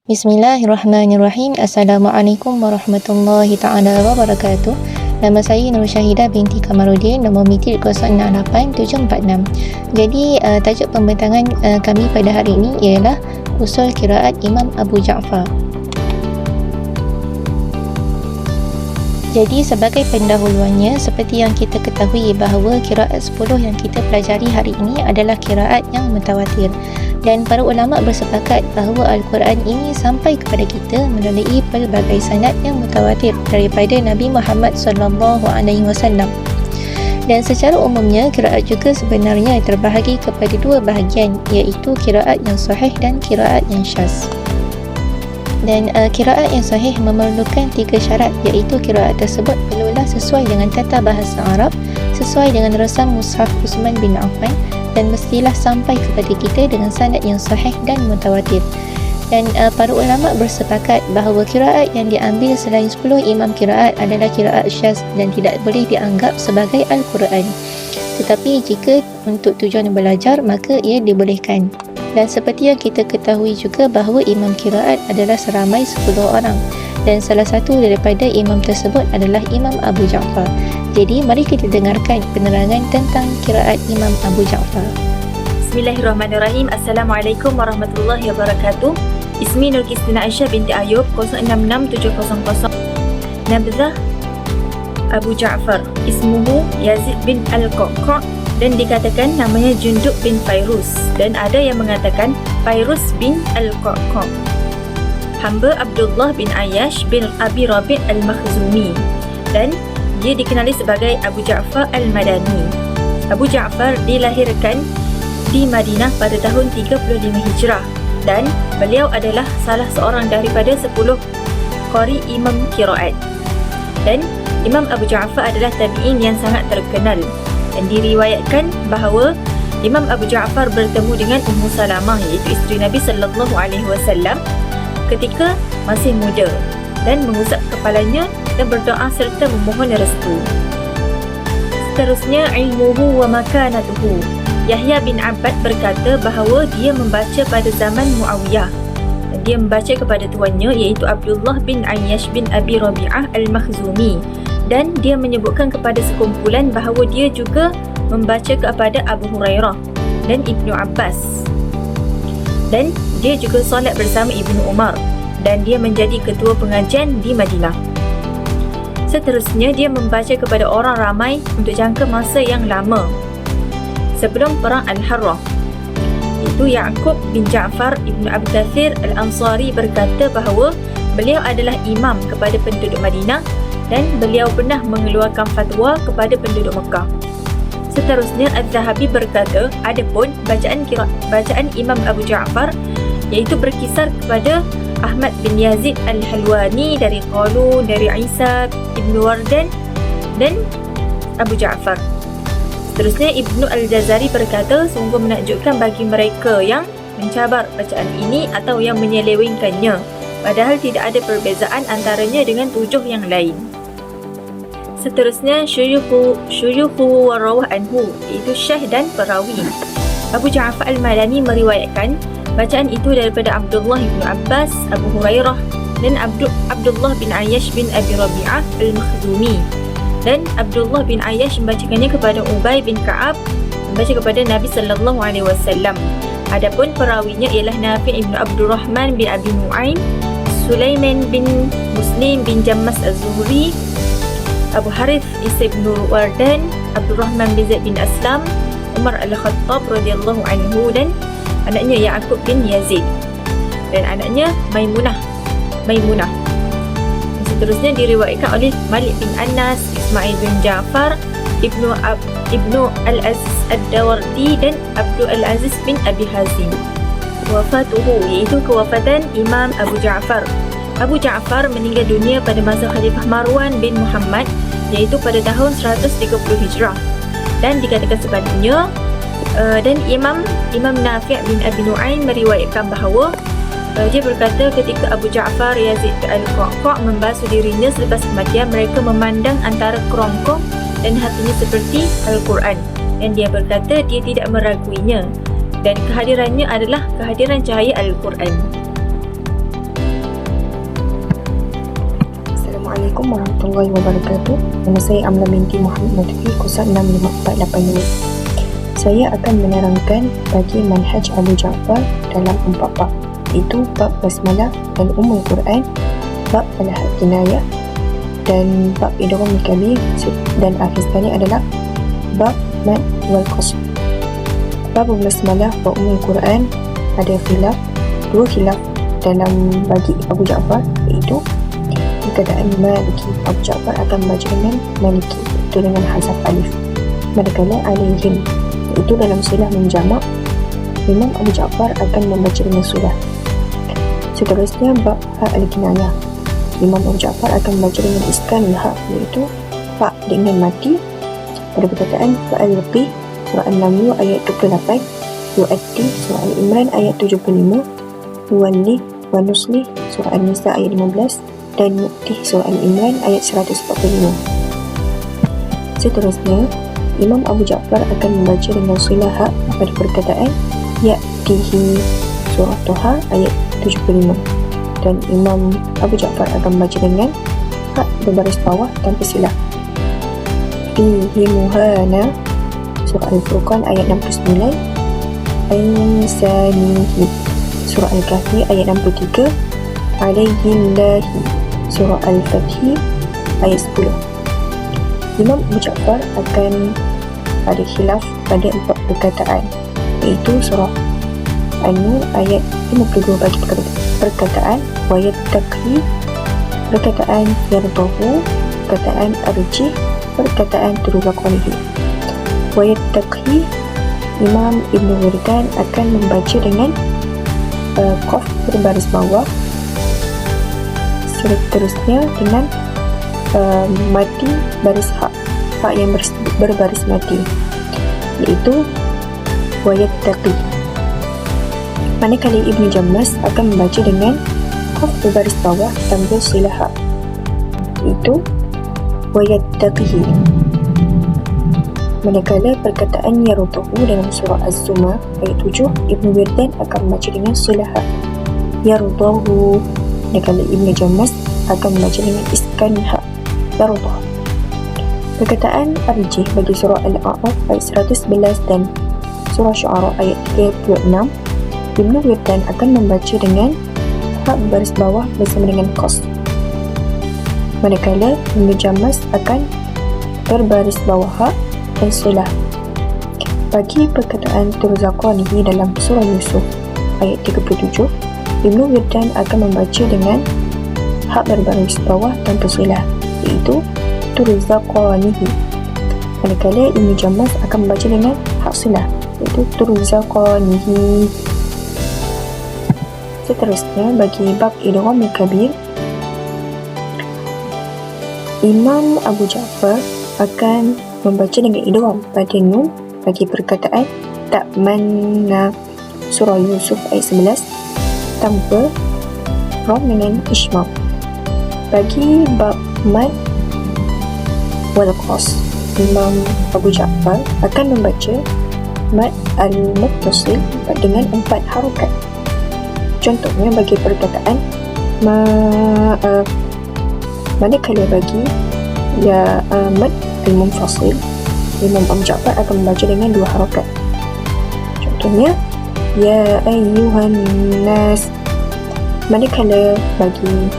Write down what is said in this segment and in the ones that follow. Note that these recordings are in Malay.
Bismillahirrahmanirrahim. Assalamualaikum warahmatullahi ta'ala wabarakatuh. Nama saya Nur Syahidah binti Kamarudin, nombor mitik 068746. Jadi tajuk pembentangan kami pada hari ini ialah usul qiraat Imam Abu Ja'far. Jadi sebagai pendahuluannya, seperti yang kita ketahui bahawa qiraat 10 yang kita pelajari hari ini adalah qiraat yang mutawatir, dan para ulama bersepakat bahawa Al-Quran ini sampai kepada kita melalui pelbagai sanad yang mutawatir daripada Nabi Muhammad SAW. Dan secara umumnya qiraat juga sebenarnya terbahagi kepada dua bahagian, iaitu qiraat yang sahih dan qiraat yang syaz. Dan qiraat yang sahih memerlukan 3 syarat, iaitu qiraat tersebut perlulah sesuai dengan tata bahasa Arab, sesuai dengan resam mushaf Uthman bin Affan, dan mestilah sampai kepada kita dengan sanad yang sahih dan mutawatir. Dan para ulama bersepakat bahawa qiraat yang diambil selain 10 imam qiraat adalah qiraat syaz dan tidak boleh dianggap sebagai Al-Quran. Tetapi jika untuk tujuan belajar, maka ia dibolehkan. Dan seperti yang kita ketahui juga bahawa imam qiraat adalah seramai 10 orang, dan salah satu daripada imam tersebut adalah Imam Abu Ja'far. Jadi mari kita dengarkan penerangan tentang qiraat Imam Abu Ja'far. Bismillahirrahmanirrahim. Assalamualaikum warahmatullahi wabarakatuh. Ismi Nur Kistina Aisyah binti Ayub 066700. Nabzah Abu Ja'far. Ismuhu Yazid bin Al-Qaqa, dan dikatakan namanya Jundub bin Fairuz, dan ada yang mengatakan Fairuz bin Al-Qaqa. Hamba Abdullah bin Ayyash bin Abi Rabi' Al-Makhzumi, dan dia dikenali sebagai Abu Ja'far Al-Madani. Abu Ja'far dilahirkan di Madinah pada tahun 35 Hijrah, dan beliau adalah salah seorang daripada 10 qari imam qiraat. Dan Imam Abu Ja'far adalah tabi'in yang sangat terkenal, dan diriwayatkan bahawa Imam Abu Ja'far bertemu dengan Ummu Salamah, iaitu isteri Nabi sallallahu alaihi wasallam, ketika masih muda, dan mengusap kepalanya dan berdoa serta memohon restu. Seterusnya, ilmuhu wa makanatuhu. Yahya bin Abbad berkata bahawa dia membaca pada zaman Muawiyah, dan dia membaca kepada tuannya, iaitu Abdullah bin Ayyash bin Abi Rabi'ah Al-Makhzumi, dan dia menyebutkan kepada sekumpulan bahawa dia juga membaca kepada Abu Hurairah dan Ibnu Abbas, dan dia juga solat bersama Ibnu Umar, dan dia menjadi ketua pengajian di Madinah. Seterusnya, dia membaca kepada orang ramai untuk jangka masa yang lama sebelum perang Al-Harrah. Itu Ya'qub bin Ja'far Ibnu Abi Kathir Al-Ansari berkata bahawa beliau adalah imam kepada penduduk Madinah, dan beliau pernah mengeluarkan fatwa kepada penduduk Mekah. Seterusnya, Az-Zahabi berkata, adapun bacaan Imam Abu Ja'far iaitu berkisar kepada Ahmad bin Yazid Al-Halwani dari Qalun, dari Isa Ibnu Wardan dan Abu Ja'far. Seterusnya, Ibnu Al-Jazari berkata, sungguh menakjubkan bagi mereka yang mencabar bacaan ini atau yang menyelewengkannya, padahal tidak ada perbezaan antaranya dengan 7 yang lain. Seterusnya, syuyukhu wa rawah anhu, iaitu syekh dan perawi. Abu Ja'far Al-Madani meriwayatkan bacaan itu daripada Abdullah bin Abbas, Abu Hurairah, dan Abdullah bin Ayyash bin Abi Rabi'ah Al-Makhzumi. Dan Abdullah bin Ayyash membacakannya kepada Ubay bin Ka'ab, membaca kepada Nabi sallallahu alaihi wasallam. Adapun perawinya ialah Nafi' ibn Abdurrahman bin Abi Nu'aim, Sulaiman bin Muslim bin Jammas Az-Zuhri, Abu Harith Isa bin Wardan, Abdurrahman bin Zaid bin Aslam, Umar Al-Khattab radhiyallahu anhu, dan anaknya Ya'qub bin Yazid, dan anaknya Maimunah. Seterusnya diriwayatkan oleh Malik bin Anas, Ismail bin Ja'far, Ibnu Al-Aziz Ad-Dawardi, dan Abdul Al-Aziz bin Abi Hazim. Wafatuhu, iaitu kewafatan Imam Abu Ja'far. Abu Ja'far meninggal dunia pada masa Khalifah Marwan bin Muhammad, iaitu pada tahun 130 Hijrah, dan dikatakan sebaliknya. Dan Imam Nafi' bin Abi Nu'aim meriwayatkan bahawa dia berkata ketika Abu Ja'far Yazid Al-Qaqa membasuh dirinya selepas kematian, mereka memandang antara kerongkong dan hatinya seperti Al-Quran, dan dia berkata dia tidak meraguinya, dan kehadirannya adalah kehadiran cahaya Al-Quran. warahmatullahi wabarakatuh. Nama saya Amla binti Muhammad Lutfi 065482. Saya akan menerangkan bagi manhaj Abu Ja'far dalam 4 bab, iaitu bab basmalah dan Quran, bab al-had kinayah dan bab idgham kabir, dan akhir sekali adalah bab mad wal qasr. Bab basmalah wa Quran ada dua khilaf dalam bagi Abu Ja'far, iaitu perkataan Maliki. Abu Ja'far akan membaca dengan Maliki, iaitu dengan hazaf alif. Manakala alaihim, iaitu dalam surah menjamak, Imam Abu Ja'far akan membaca dengan surah. Seterusnya bab ha al-kinayah. Imam Abu Ja'far akan membaca dengan iskan ha, iaitu fa dengan mati pada perkataan fa'al-qi surah An-Naml ayat 28, yu'addi surah Al-Imran ayat 75, walli wa nusli surah An-Nisa ayat 15 dan yu'tih surah Al-Imran ayat 145. Seterusnya Imam Abu Ja'far akan membaca dengan silah ha pada perkataan ya'tihi surah Toha ayat 75, dan Imam Abu Ja'far akan membaca dengan ha berbaris bawah tanpa silah. Fihi muhana surah Al-Furqan ayat 69, Insanihi surah Al-Kahfi ayat 63, Alaihillahi surah Al-Fathi ayat 10. Imam Abu Ja'far akan ada khilaf pada 4 perkataan, iaitu surah An-Nur ayat 52 bagi perkataan wayattaqi, perkataan yardahu, perkataan arjih, perkataan turuzaqanihi. Wayattaqi, Imam Ibn Wirdan akan membaca dengan qaf berbaris bawah, seterusnya dengan mati baris ha yang berbaris mati, iaitu wayattaqi. Manakala Ibn Jammas akan membaca dengan qaf berbaris bawah tanpa silah ha, iaitu wayattaqihi. Manakala perkataan yardahu dalam surah Az-Zumar ayat 7, Ibn Wirdan akan membaca dengan silah ha, yardahu. Manakala Ibn Jammas akan membaca dengan iskan ha, yardah. Perkataan arjih bagi surah Al-A'raf ayat 111 dan surah Syu'ara ayat 36, Ibn Wirdan akan membaca dengan ha baris bawah bersama dengan qas. Manakala Ibn Jammas akan berbaris bawah ha dan silah. Bagi perkataan turzaqanihi dalam surah Yusuf ayat 37, Ibn Wirdan akan membaca dengan ha berbaris bawah tanpa silah, iaitu turzaqanihi. Manakala Ibn Jammas akan membaca dengan ha silah, iaitu turzaqanihi. Seterusnya bagi bab idgham kabir, Imam Abu Ja'far akan membaca dengan idgham pada nun bagi perkataan ta'manna surah Yusuf ayat 11 tanpa ram dengan ishmam. Bagi bab mad wal qas, Imam Abu Ja'far akan membaca mad al-muttasil dengan 4 harokat. Contohnya bagi perkataan manakala bagi mad al-munfasil, Imam Abu Ja'far akan membaca dengan 2 harokat. Contohnya ya ayyuhan nas. Manakala bagi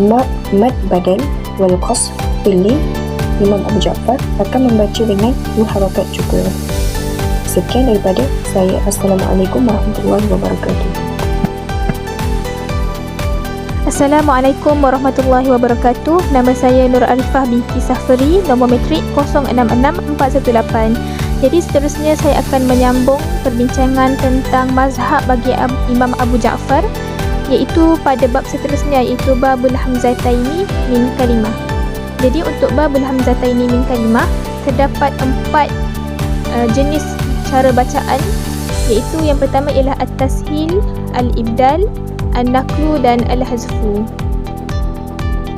mad badal wal qasr pilih, Imam Abu Ja'far akan membaca dengan 2 harokat juga. Sekian daripada saya. Assalamualaikum warahmatullahi wabarakatuh. Assalamualaikum warahmatullahi wabarakatuh. Nama saya Nur Arifah binti Safari, nombor metrik 066418. Jadi seterusnya saya akan menyambung perbincangan tentang mazhab bagi Imam Abu Ja'far, iaitu pada bab seterusnya, iaitu babul hamzataini min kalimah. Jadi untuk babul hamzataini min kalimah terdapat 4 jenis cara bacaan, iaitu yang pertama ialah at-tashil, al-ibdal, an-naqlu dan al-hazfu.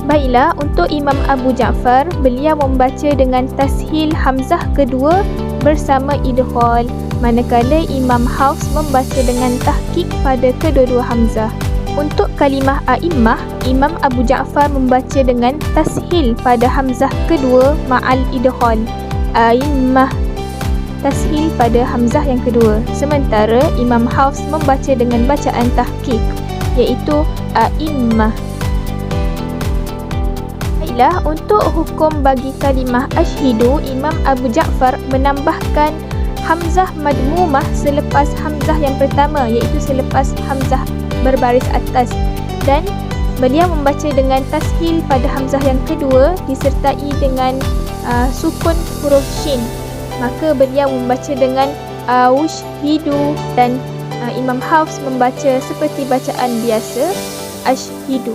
Baiklah, untuk Imam Abu Ja'far, beliau membaca dengan tashil hamzah kedua bersama idghal, manakala Imam Hafs membaca dengan tahqiq pada kedua-dua hamzah. Untuk kalimah a'immah, Imam Abu Ja'far membaca dengan tashil pada hamzah kedua ma'al idghal. A'immah, tashil pada hamzah yang kedua. Sementara Imam Hafs membaca dengan bacaan tahqiq, iaitu a'immah. Baiklah, untuk hukum bagi kalimah asyhidu, Imam Abu Ja'far menambahkan hamzah madmumah selepas hamzah yang pertama, iaitu selepas hamzah berbaris atas, dan beliau membaca dengan tashil pada hamzah yang kedua disertai dengan sukun huruf shin. Maka beliau membaca dengan aushhidu, dan Imam Hafs membaca seperti bacaan biasa, ashhidu.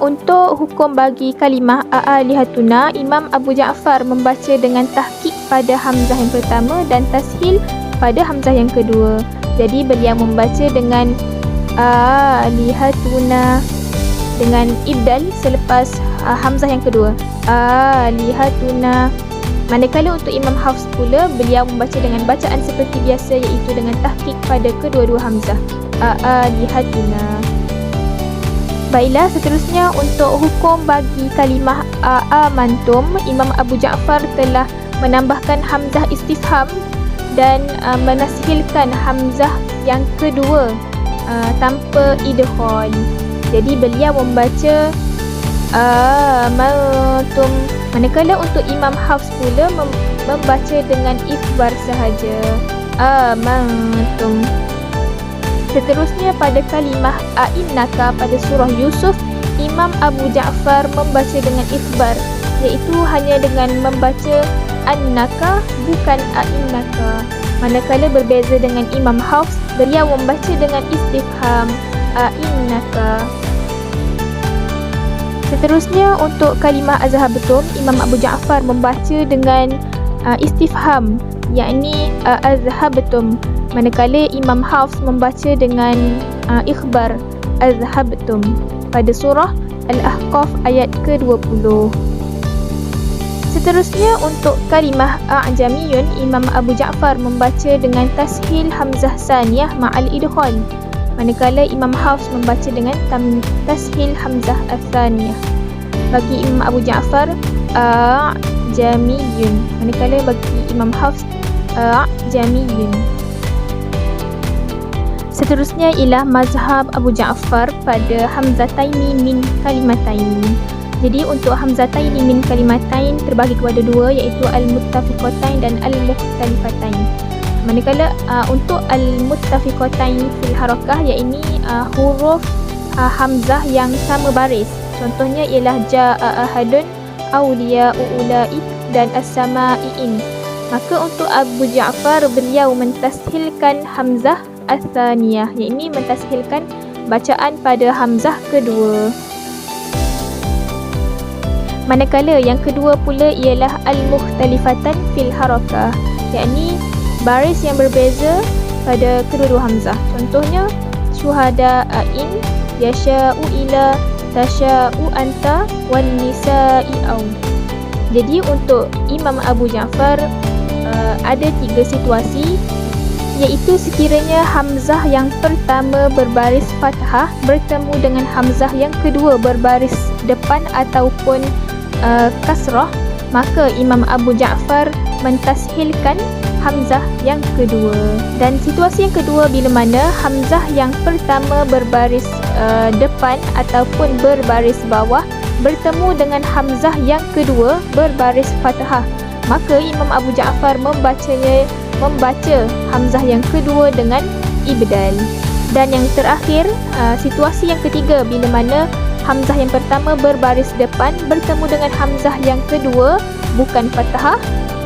Untuk hukum bagi kalimah a'alihatuna, Imam Abu Ja'far membaca dengan tahqiq pada hamzah yang pertama dan tashil pada hamzah yang kedua. Jadi beliau membaca dengan alihatuna dengan ibdal selepas hamzah yang kedua, alihatuna. Manakala untuk Imam Hafs pula, beliau membaca dengan bacaan seperti biasa, iaitu dengan tahqiq pada kedua-dua hamzah, alihatuna. Baiklah, seterusnya untuk hukum bagi kalimah amantum, Imam Abu Ja'far telah menambahkan hamzah istifham dan menashilkan hamzah yang kedua tanpa idghal. Jadi beliau membaca amantum. Manakala untuk Imam Hafs pula membaca dengan ikhbar sahaja, amantum. Seterusnya pada kalimah a'innaka pada surah Yusuf, Imam Abu Ja'far membaca dengan ikhbar, iaitu hanya dengan membaca annaka, bukan a'innaka. Manakala berbeza dengan Imam Hafs, beliau membaca dengan istifham, a'innaka. Seterusnya untuk kalimah azhabtum, Imam Abu Ja'far membaca dengan istifham, yakni azhabtum. Manakala Imam Hafs membaca dengan ikhbar, azhabtum, pada surah Al-Ahqaf ayat ke-20. Seterusnya untuk kalimah a'jamiyun, Imam Abu Ja'far membaca dengan tashil hamzah saniyah ma'al idghal. Manakala Imam Hafs membaca dengan tashil hamzah as-saniyah. Bagi Imam Abu Ja'far a'jamiyun, manakala bagi Imam Hafs a'jamiyun. Seterusnya ialah mazhab Abu Ja'far pada hamzataini min kalimataini. Jadi untuk hamzataini min kalimatain terbagi kepada dua, iaitu al-muttafiqatain dan al-mukhtalifatain. Manakala untuk al-muttafiqatain fil harakah, iaitu huruf hamzah yang sama baris. Contohnya ialah ja'a ahadun, awliya'u ulaik, dan as-sama'iin. Maka untuk Abu Ja'far, beliau mentashilkan hamzah as-saniyah, iaitu mentashilkan bacaan pada hamzah kedua. Manakala yang kedua pula ialah al-mukhtalifatan fil harakah, iaitu baris yang berbeza pada kedua-dua hamzah. Contohnya syuhada'in, yasha'u ila, tasha'u anta, wan nisa'i au. Jadi untuk Imam Abu Ja'far ada tiga situasi, iaitu sekiranya hamzah yang pertama berbaris fathah bertemu dengan hamzah yang kedua berbaris depan ataupun kasrah, maka Imam Abu Ja'far mentashilkan hamzah yang kedua. Dan situasi yang kedua bila mana hamzah yang pertama berbaris depan ataupun berbaris bawah bertemu dengan hamzah yang kedua berbaris fathah, maka Imam Abu Ja'far membaca hamzah yang kedua dengan ibdal. Dan yang terakhir, situasi yang ketiga bila mana hamzah yang pertama berbaris depan bertemu dengan hamzah yang kedua bukan fathah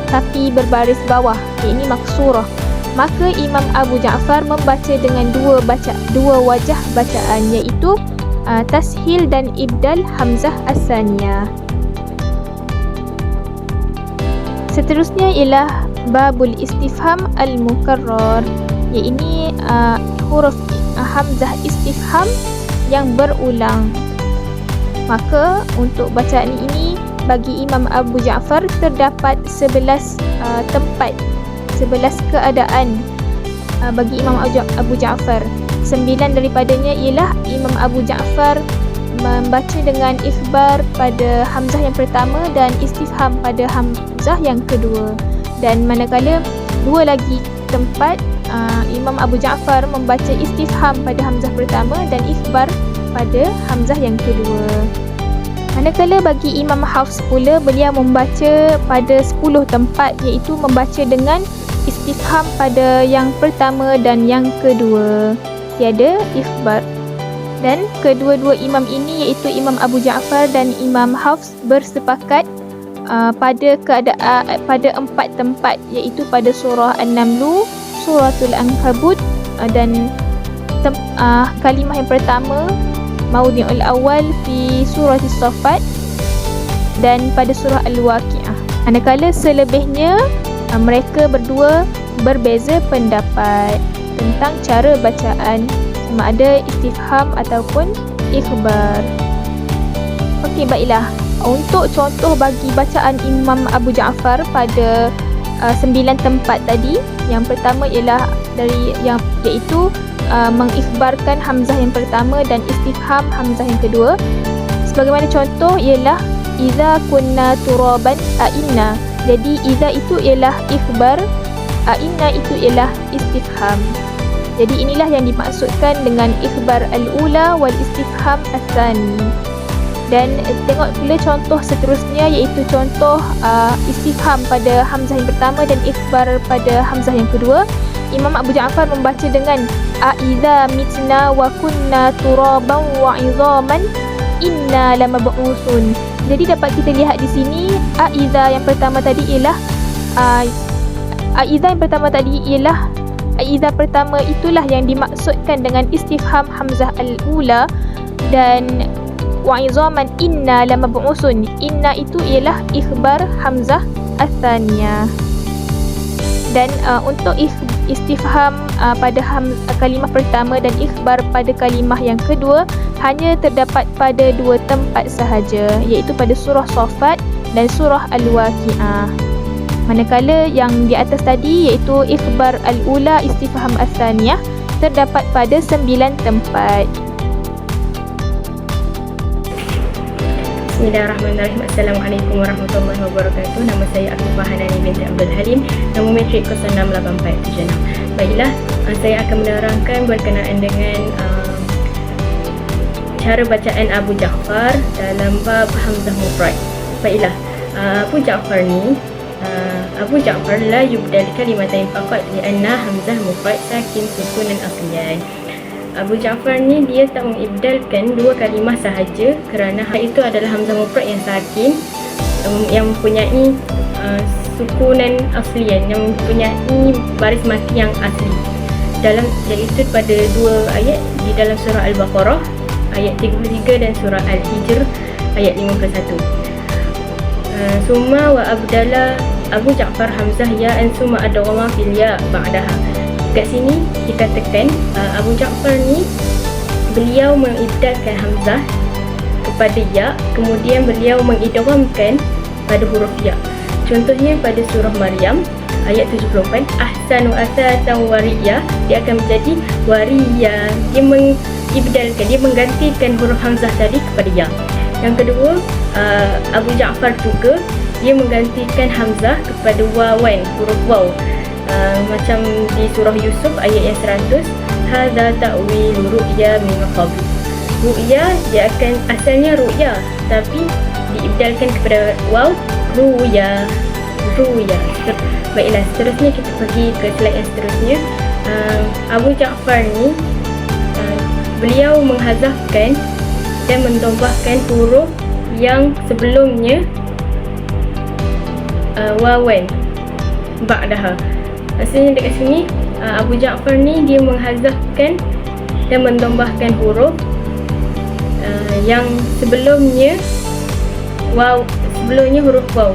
tapi berbaris bawah, ini maksurah, maka Imam Abu Ja'far membaca dengan dua wajah bacaan, iaitu tashil dan ibdal hamzah as-saniyah. Seterusnya ialah babul istifham al-mukarrar, iaitu huruf hamzah istifham yang berulang. Maka untuk bacaan ini bagi Imam Abu Ja'far terdapat 11 tempat, 11 keadaan bagi Imam Abu Ja'far. 9 daripadanya ialah Imam Abu Ja'far membaca dengan ikhbar pada hamzah yang pertama dan istifham pada hamzah yang kedua. Dan manakala 2 lagi tempat Imam Abu Ja'far membaca istifham pada hamzah pertama dan ikhbar pada hamzah yang kedua. Manakala bagi Imam Hafs pula, beliau membaca pada 10 tempat, iaitu membaca dengan istifham pada yang pertama dan yang kedua, tiada ikhbar. Dan kedua-dua imam ini, iaitu Imam Abu Ja'far dan Imam Hafs, bersepakat pada 4 tempat, iaitu pada surah An-Naml, suratul Ankabut dan kalimah yang pertama Maudhi'ul Awal fi surah As-Saffat dan pada surah Al-Waqi'ah. Manakala selebihnya mereka berdua berbeza pendapat tentang cara bacaan, sama ada istifham ataupun ikhbar. Okey, baiklah. Untuk contoh bagi bacaan Imam Abu Ja'far pada 9 tempat tadi, yang pertama ialah iaitu mengikhbarkan hamzah yang pertama dan istifham hamzah yang kedua. Sebagaimana contoh ialah idza kunna turaban a'inna. Jadi idza itu ialah ikhbar, a'inna itu ialah istifham. Jadi inilah yang dimaksudkan dengan ikhbar al-ula wal istifham al-thani. Dan tengok pula contoh seterusnya, iaitu contoh istifham pada hamzah yang pertama dan ikhbar pada hamzah yang kedua. Imam Abu Ja'far membaca dengan a'idza mitna wa kunna turaban wa 'idhaman inna lamab'usun. Jadi dapat kita lihat di sini a'idza yang pertama tadi ialah a'idza pertama itulah yang dimaksudkan dengan istifham hamzah al-ula, dan wa'izaman inna lamab'usun. Inna itu ialah ikhbar hamzah al-thaniyah. Dan untuk istifham pada kalimah pertama dan ikhbar pada kalimah yang kedua hanya terdapat pada 2 tempat sahaja, iaitu pada surah Saffat dan surah Al-Waqi'ah. Manakala yang di atas tadi, iaitu ikhbar al-ula istifham al-thaniyah, terdapat pada 9 tempat. Bismillahirrahmanirrahim. Assalamualaikum warahmatullahi wabarakatuh. Nama saya Akifah Hanani binti Abdul Halim, Nomometrik 068476. Baiklah, saya akan menerangkan berkenaan dengan cara bacaan Abu Ja'far dalam bab hamzah mufrad. Baiklah, Abu Ja'far la yubdal kalimatain faqat li'anna hamzah mufrad sakin sukunan asliyan. Abu Ja'far ni dia tak mengibdalkan 2 kalimah sahaja kerana itu adalah hamzah mufrad yang sakin, yang mempunyai sukunan aslian, yang mempunyai baris mati yang asli, iaitu pada 2 ayat di dalam surah Al-Baqarah ayat 33 dan surah Al-Hijr ayat 51. Summa wa abdala Abu Ja'far hamzah ya'an summa adghama fil ya' ba'daha. Kat sini dikatakan Abu Ja'far ni beliau mengibdalkan hamzah kepada ya, kemudian beliau mengidghamkan pada huruf ya. Contohnya pada surah Maryam ayat 74, ahsanu asatan wariya, dia akan menjadi wariya. Dia mengibdalkan, dia menggantikan huruf hamzah tadi kepada ya. Yang kedua, Abu Ja'far juga dia menggantikan hamzah kepada wawan, huruf waw. Macam di surah Yusuf ayat yang 100, hadza ta'wilu ru'ya min qabl. Ru'ya dia akan asalnya ru'ya tapi diibdalkan kepada waw, ru'ya. Baiklah, seterusnya kita pergi ke slide yang seterusnya. Abu Ja'far ni beliau menghazafkan dan mendombahkan huruf yang sebelumnya wawan ba'daha. Maksudnya dekat sini Abu Ja'far ni dia menghazafkan dan mendombahkan huruf yang sebelumnya huruf waw.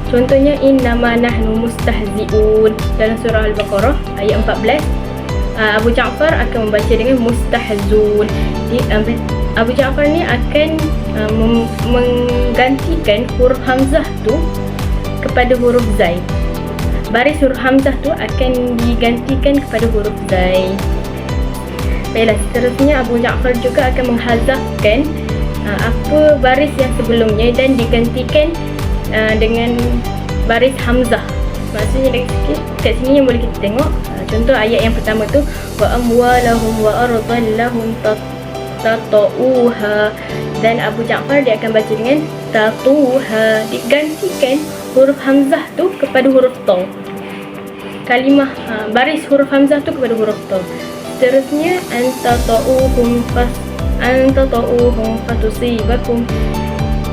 Contohnya innama nahnu mustahzi'un dalam surah Al-Baqarah ayat 14. Abu Ja'far akan membaca dengan mustahzun. Abu Ja'far ni akan menggantikan huruf hamzah tu kepada huruf zai. Baris huruf hamzah tu akan digantikan kepada huruf zai. Baiklah, seterusnya Abu Ja'far juga akan menghazafkan apa baris yang sebelumnya dan digantikan dengan baris hamzah. Maksudnya kat sini yang boleh kita tengok, contoh ayat yang pertama tu, wa amwalahum wa ardan lahum tatauha, dan Abu Ja'far dia akan baca dengan tatuha, digantikan huruf hamzah tu kepada huruf ta. Kalimah baris huruf hamzah tu kepada huruf ta. Seterusnya antatauhum fatusibakum.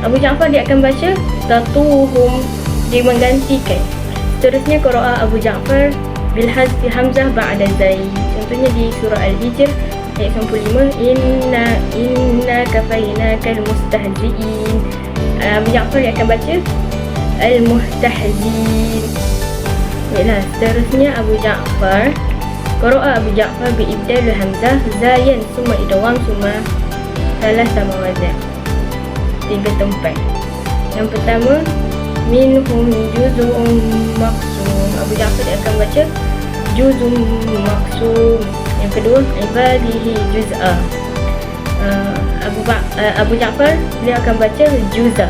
Abu Ja'far dia akan baca tatuhum, dia menggantikan. Seterusnya qiraah Abu Ja'far bil hazfi hamzah ba'da zai. Contohnya di surah Al-Hijr ayat 95, inna kafainakal mustahzi'in. Abu Ja'far dia akan baca al-muhtahzin. Baiklah, seterusnya Abu Ja'far, qiraah Abu Ja'far bi ibdal hamzah zayan summa idgham summa thalatha mawadi'. 3 tempat. Yang pertama, minhum juz'un maqsum. Abu Ja'far dia akan baca juz'un maqsum. Yang kedua, ibadihi juz'a. Abu Ja'far dia akan baca juz'a.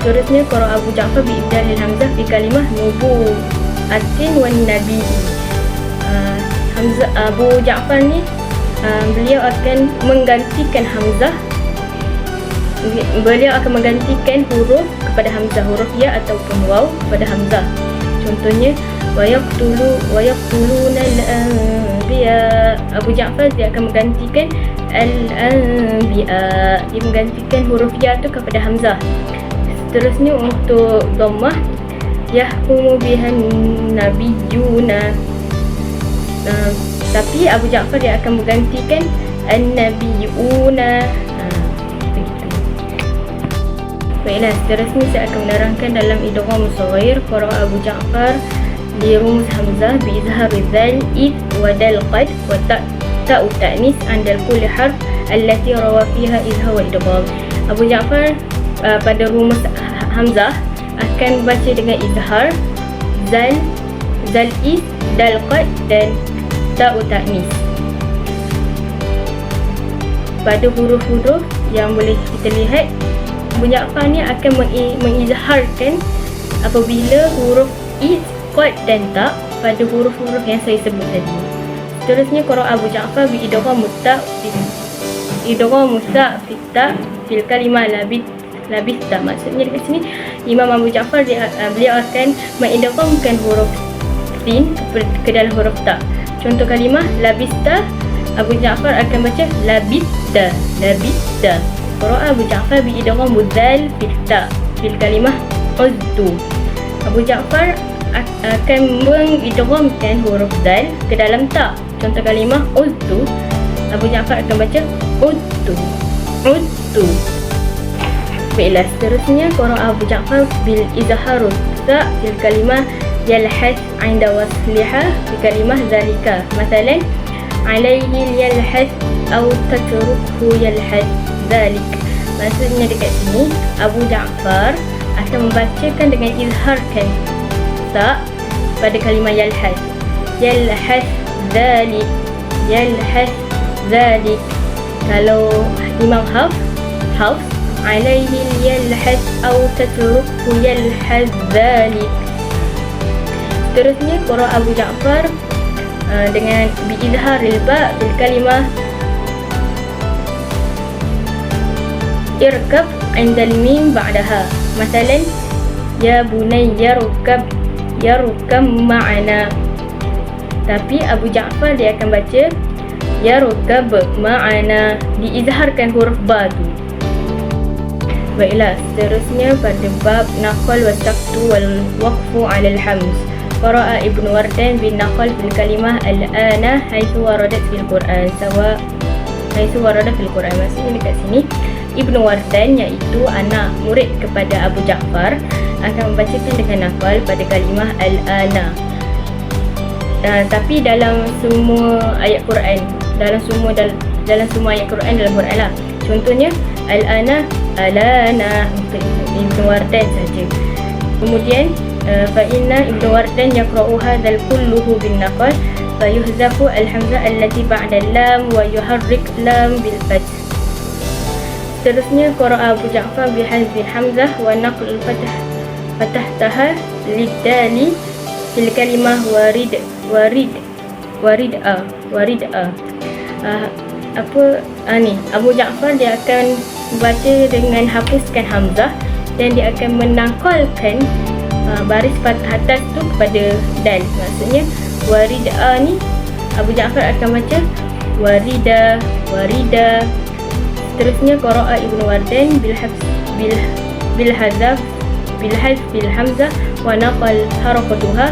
Seterusnya qiraah Abu Ja'far bi ibdal hamzah fi kalimah nubu'atin wan nabi. Hamzah Abu Ja'far ni beliau akan menggantikan hamzah. Beliau akan menggantikan huruf kepada hamzah, huruf ya ataupun waw kepada hamzah. Contohnya wa yaqtuluna al-anbiya. Abu Ja'far dia akan menggantikan al-anbiya, dia menggantikan huruf ya tu kepada hamzah. Seterusnya untuk dhammah, yahkumu bihan nabiyuna. Tapi Abu Ja'far dia akan menggantikan an-nabiyuna. Baiklah, seterusnya saya akan menerangkan dalam idgham shaghair qiraah Abu Ja'far di rumus hamzah bi izhar dzal id wa dal qad wa ta'u ta'nis andal kulli harf allati rawa fiha izhar wa idgham. Abu Ja'far pada rumus hamzah akan baca dengan izhar, zal id, dal qad dan ta'u ta'nis. Pada huruf-huruf yang boleh kita lihat, Abu Ja'far ni akan mengizharkan apabila huruf id, qad dan ta pada huruf-huruf yang saya sebut tadi. Seterusnya qiraah Abu Ja'far bi idgham ta fi ta fil kalimah labista. Maksudnya dekat sini Imam Abu Ja'far beliau akan mengidghamkan huruf sin ke dalam huruf ta. Contoh kalimah labista, Abu Ja'far akan baca labista. Qiraah Abu Ja'far bi idgham dzal fil ta fil kalimah uztu. Abu Ja'far akan mengidghamkan huruf dzal ke dalam ta. Contoh kalimah uztu, Abu Ja'far akan baca uztu. Baiklah, seterusnya qiraah Abu Ja'far bil izhar ta fil kalimah yalhath 'inda wasliha fi kalimah zalika. Masalan, alaihi yalhath aw tatruku yalhath zalik. Maksudnya dekat sini Abu Ja'far akan membacakan dengan izharkan ta pada kalimah yalhath zalik. Kalau Imam Hafs, alaihi yalhath aw tatruku yalhath zalik. Seterusnya qiraah Abu Ja'far dengan biizharil ba fil kalimah irkab 'inda al-mim ba'daha. Masalan, ya bunayya rukab ma'ana. Tapi Abu Ja'far dia akan baca ya rukab ma'ana, diizharkan huruf ba tu. Baiklah, seterusnya pada bab naqal wa saktu wal waqfu 'ala al-hamz. Qara'a Ibn Wardan bin naqal fil kalimah al-ana haitsu waradat fil Quran Maksudnya dekat sini Ibn Wardan, iaitu anak murid kepada Abu Ja'far, akan membacakan dengan naqal pada kalimah al-ana. Tapi dalam semua ayat Quran, dalam semua ayat Quran dalam Quran lah. Contohnya al-ana, alana untuk Ibn Wardan saja. Kemudian fa inna Ibn Wardan yaqra'u hadzal kulluhu bin naqal فيحذف الحمزة التي بعد اللام ويحرك لام بالفتح. Seterusnya qira'a Abu Ja'far bihazfi hamzah wa naql fatahtaha lidali fil kalimah warid'a. Abu Ja'far dia akan baca dengan hapuskan hamzah dan dia akan menangkalkan baris fathah atas tu kepada dal. Maksudnya warid'a ni Abu Ja'far akan baca warida. Seterusnya qira'a Ibnu Wardan bil hazf bil hamzah wa naqal harakatuha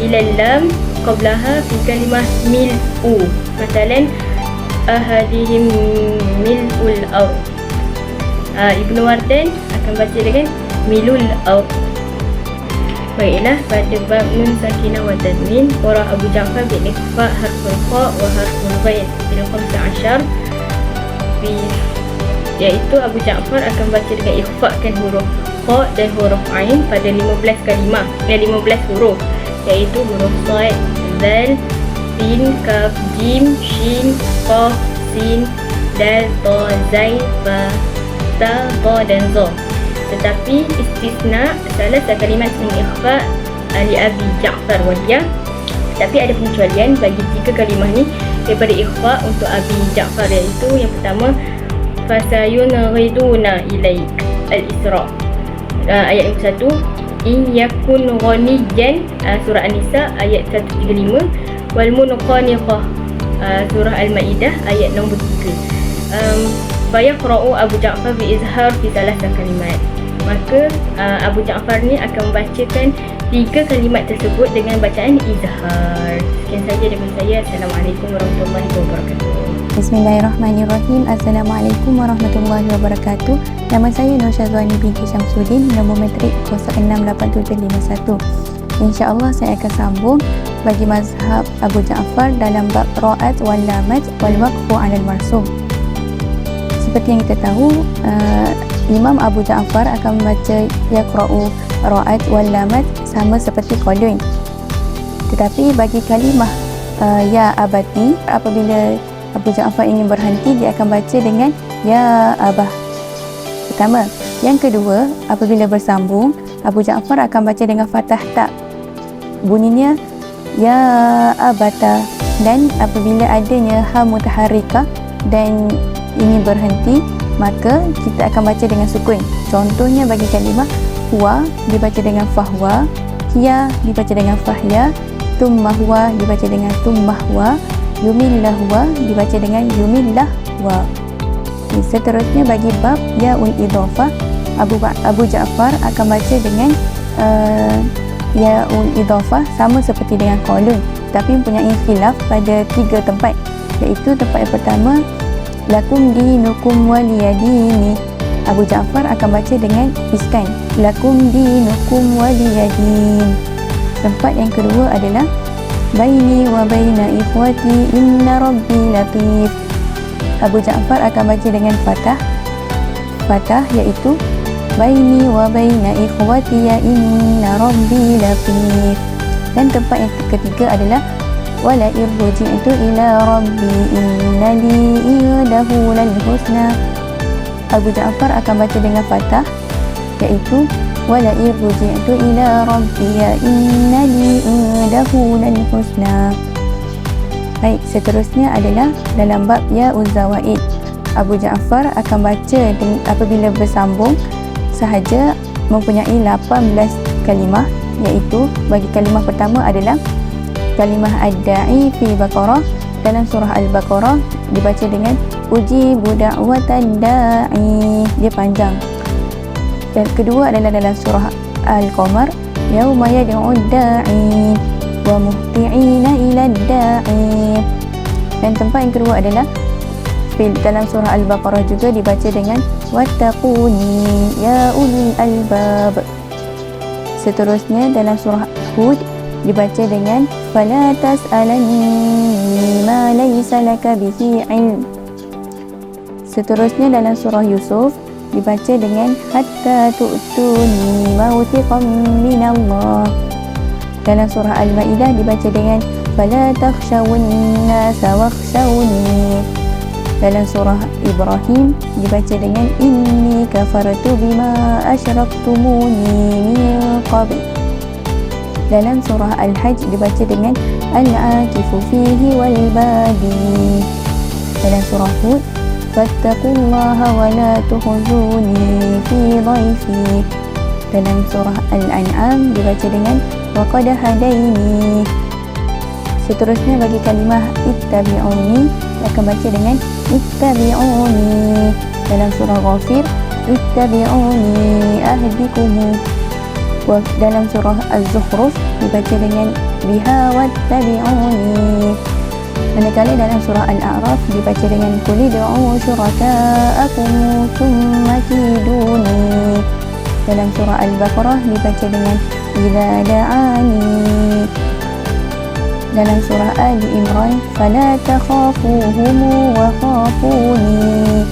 ila lam qablaha fi kalimah mil'u. Masalan ahadihim mil'ul ard. Ibnu Wardan akan baca dengan milul ard. Baiklah, pada bab nun sakinah wa tanwin, qira'a Abu Ja'far bil ikhfa harful kha wa harful ghain bil 15 iaitu Abu Ja'far akan baca dengan ikhfakan huruf kha dan huruf ain pada 15 kalimah dan 15 huruf, iaitu huruf sad, zal, sin, kaf, jim, shin, qaf, sin, dal, ta, zain, ba, ta, ta dan za. Tetapi istisna salah satu kalimat sin ikhfa li Abi Ja'far wa dia. Tapi ada pengecualian bagi 3 kalimah ni daripada ikhfa untuk Abi Ja'far, iaitu yang pertama fasayunghiduna ilaik al-Isra ayat 1, in yakun ghaniyan surah An-Nisa ayat 135, wal munqaniqah surah Al-Maidah ayat nombor 3. Fayaqra'u Abu Ja'far bi izhar fi salasah kalimat. Maka Abu Ja'far ni akan membacakan 3 kalimat tersebut dengan bacaan izhar. Sekian saja daripada saya. Assalamualaikum warahmatullahi wabarakatuh. Bismillahirrahmanirrahim. Assalamualaikum warahmatullahi wabarakatuh. Nama saya Nur Syazwani binti Syamsuddin, nombor metrik 068751. InsyaAllah saya akan sambung bagi mazhab Abu Ja'far dalam bab ra'at wal lamat wal waqfu 'alal marsum. Seperti yang kita tahu, Imam Abu Ja'far akan membaca yaqra'u ra'at wal lamat sama seperti qalun. Tetapi bagi kalimah ya abati, apabila Abu Ja'far ingin berhenti, dia akan baca dengan ya abah. Pertama. Yang kedua, apabila bersambung, Abu Ja'far akan baca dengan fathah tak. Bunyinya ya abata. Dan apabila adanya ha mutaharrikah dan ingin berhenti, maka kita akan baca dengan sukun. Contohnya bagi kalimah huwa dibaca dengan fahwa, hiya dibaca dengan fahya, tummahwa dibaca dengan tummahwa, yumillahwa dibaca dengan yumillahwa. Seterusnya bagi bab yaul idhafah, Abu Ja'far akan baca dengan yaul idhafah sama seperti dengan qalun, tapi mempunyai khilaf pada 3 tempat, iaitu tempat yang pertama lakum dinukum waliyadini. Abu Ja'far akan baca dengan iskan lakum dinukum waliyadin. Tempat yang kedua adalah baini wa baina ikhwati inna rabbi latif. Abu Ja'far akan baca dengan fathah iaitu baini wa baina ikhwati ya inna rabbi latif. Dan tempat yang ketiga adalah wala irji'tu ila rabbi innali indahu lal husna. Abu Ja'far akan baca dengan fathah iaitu wala irji'tu ila rabbi ya innali indahu lal husna. Baik, seterusnya adalah dalam bab ya uzzawaid. Abu Ja'far akan baca apabila bersambung sahaja mempunyai 18 kalimah, iaitu bagi kalimah pertama adalah kalimah ad-da'i fi Baqarah. Dalam surah Al-Baqarah dibaca dengan ujibu da'watad da'i, dia panjang. Dan kedua adalah dalam surah Al-Qamar, yauma yad'u da'i wa muhti'ina ila da'i. Dan tempat yang kedua adalah dalam surah Al-Baqarah juga dibaca dengan wattaquni ya ulil albab. Seterusnya dalam surah Hud dibaca dengan fala tas'alanni ma laysa laka bihi ilm. Seterusnya dalam surah Yusuf dibaca dengan hatta tu'tuni mawthiqan minallah. Dalam surah Al-Maidah dibaca dengan fala takhshawun nasa wakhshawni. Dalam surah Ibrahim dibaca dengan inni kafartu bima asyraktumuni min qabl. Dalam surah Al-Hajj dibaca dengan al-akifu fihi wal badi. Dalam surah Hud fattaqullaha wa la tukhzuni fi dhaifi. Dalam surah Al-An'am dibaca dengan wa qad hadaini. Seterusnya bagi kalimah ittabi'uni akan baca dengan ittabi'uni. Dalam surah Ghafir ittabi'uni ahdikum. Dalam surah Az-Zukhruf dibaca dengan biha wattabi'uni. Manakala dalam surah Al-A'raf dibaca dengan qul ud'u syuraka'akum thumma kiduni. Dalam surah Al-Baqarah dibaca dengan idza da'ani. Dalam surah Ali Imran fala takhafuhum wa khafuni.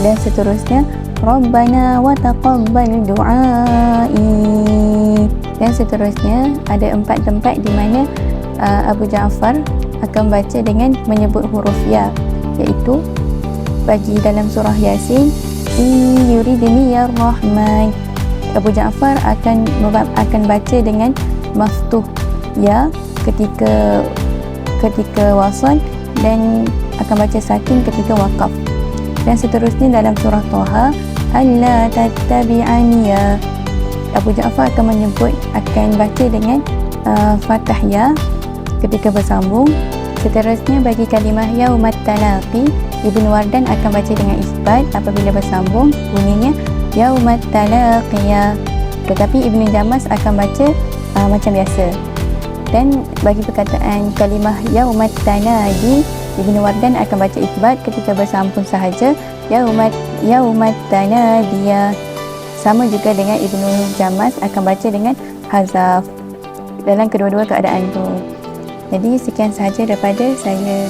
Dan seterusnya Rabbana wa taqabbal du'ai. Dan seterusnya ada 4 tempat di mana Abu Ja'far akan baca dengan menyebut huruf ya, iaitu bagi dalam surah Yasin in yuridni ya rahman, Abu Ja'far akan baca dengan maftuh ya ketika wasal dan akan baca sakin ketika waqaf. Dan seterusnya dalam surah Toha alla tattabi'ani ya, Abu Ja'far akan baca dengan fathah ya ketika bersambung. Seterusnya bagi kalimah yaumat talaqi, Ibnu Wardan akan baca dengan isbat apabila bersambung bunyinya yaumat talaqiyah, tetapi Ibnu Jamas akan baca macam biasa. Dan bagi perkataan kalimah yaumat tanadi, Ibnu Wardan akan baca isbat ketika bersambung sahaja yaumat tanadiyah. Sama juga dengan Ibnu Jamas akan baca dengan hazaf dalam kedua-dua keadaan tu. Jadi sekian sahaja daripada saya.